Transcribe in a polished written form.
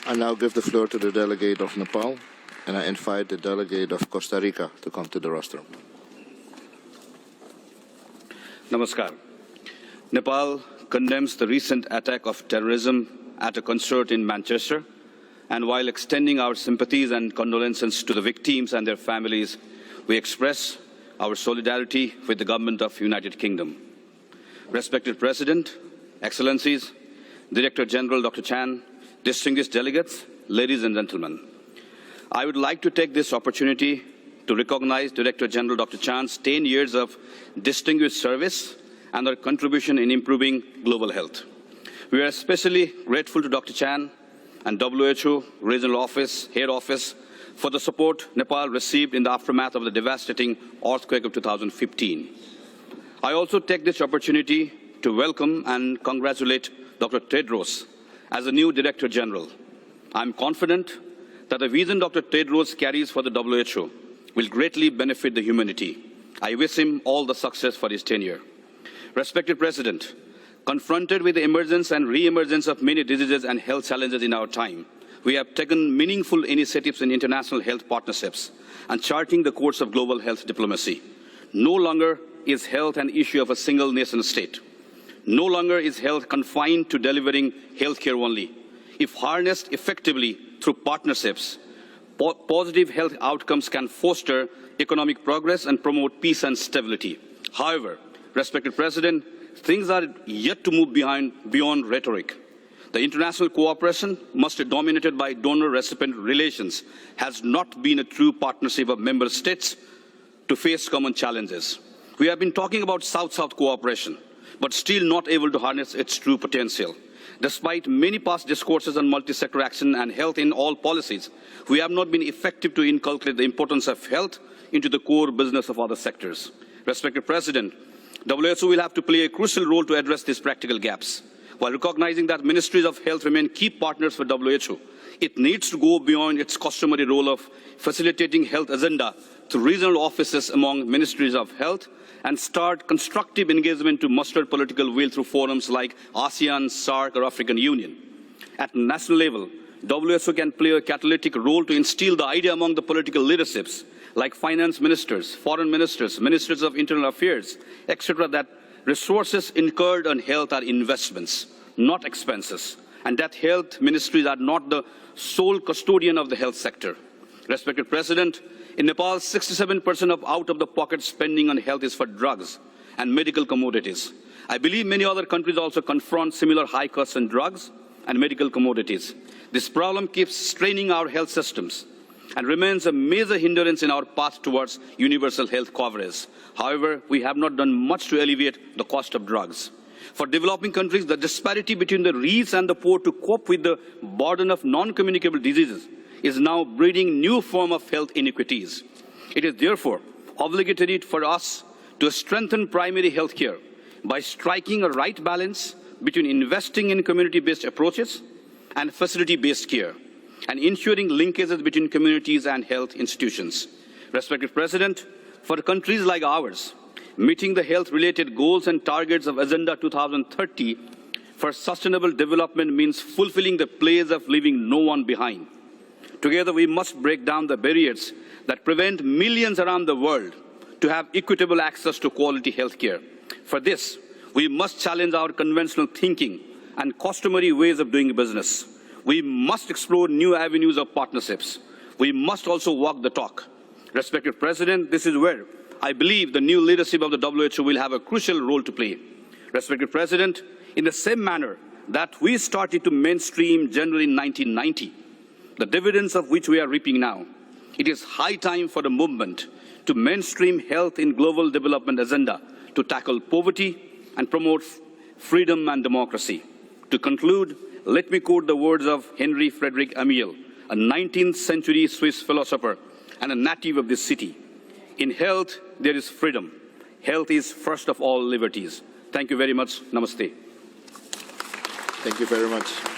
I now give the floor to the delegate of Nepal, and I invite the delegate of Costa Rica to come to the rostrum. Namaskar. Nepal condemns the recent attack of terrorism at a concert in Manchester, and while extending our sympathies and condolences to the victims and their families, we express our solidarity with the government of the United Kingdom. Respected President, Excellencies, Director General Dr. Chan, distinguished delegates, ladies and gentlemen, I would like to take this opportunity to recognize Director General Dr. Chan's 10 years of distinguished service and their contribution in improving global health. We are especially grateful to Dr. Chan and WHO Regional Office, Head Office, for the support Nepal received in the aftermath of the devastating earthquake of 2015. I also take this opportunity to welcome and congratulate Dr. Tedros as the new Director General. I am confident that the vision Dr. Tedros carries for the WHO will greatly benefit the humanity. I wish him all the success for his tenure. Respected President, confronted with the emergence and re-emergence of many diseases and health challenges in our time, we have taken meaningful initiatives in international health partnerships and charting the course of global health diplomacy. No longer is health an issue of a single nation state. No longer is health confined to delivering healthcare only. If harnessed effectively through partnerships, positive health outcomes can foster economic progress and promote peace and stability. However, respected President, things are yet to move beyond rhetoric. The international cooperation, must be dominated by donor-recipient relations, has not been a true partnership of member states to face common challenges. We have been talking about South-South cooperation, but still not able to harness its true potential. Despite many past discourses on multi-sector action and health in all policies, we have not been effective to inculcate the importance of health into the core business of other sectors. Respected President, WHO will have to play a crucial role to address these practical gaps. While recognizing that ministries of health remain key partners for WHO, it needs to go beyond its customary role of facilitating health agenda through regional offices among ministries of health and start constructive engagement to muster political will through forums like ASEAN, SAARC, or African Union. At national level, WHO can play a catalytic role to instill the idea among the political leaderships like finance ministers, foreign ministers, ministers of internal affairs, etc., that resources incurred on health are investments, not expenses, and that health ministries are not the sole custodian of the health sector. Respected President, in Nepal, 67% of out-of-the-pocket spending on health is for drugs and medical commodities. I believe many other countries also confront similar high costs on drugs and medical commodities. This problem keeps straining our health systems and remains a major hindrance in our path towards universal health coverage. However, we have not done much to alleviate the cost of drugs. For developing countries, the disparity between the rich and the poor to cope with the burden of non-communicable diseases is now breeding new form of health inequities. It is therefore obligatory for us to strengthen primary health care by striking a right balance between investing in community-based approaches and facility-based care, and ensuring linkages between communities and health institutions. Respected President, for countries like ours, meeting the health-related goals and targets of Agenda 2030 for sustainable development means fulfilling the place of leaving no one behind. Together, we must break down the barriers that prevent millions around the world to have equitable access to quality health care. For this, we must challenge our conventional thinking and customary ways of doing business. We must explore new avenues of partnerships. We must also walk the talk. Respected President, this is where I believe the new leadership of the WHO will have a crucial role to play. Respected President, in the same manner that we started to mainstream gender in 1990, the dividends of which we are reaping now, it is high time for the movement to mainstream health in global development agenda to tackle poverty and promote freedom and democracy. To conclude, let me quote the words of Henry Frederick Amiel, a 19th century Swiss philosopher and a native of this city. In health, there is freedom. Health is first of all liberties. Thank you very much. Namaste. Thank you very much.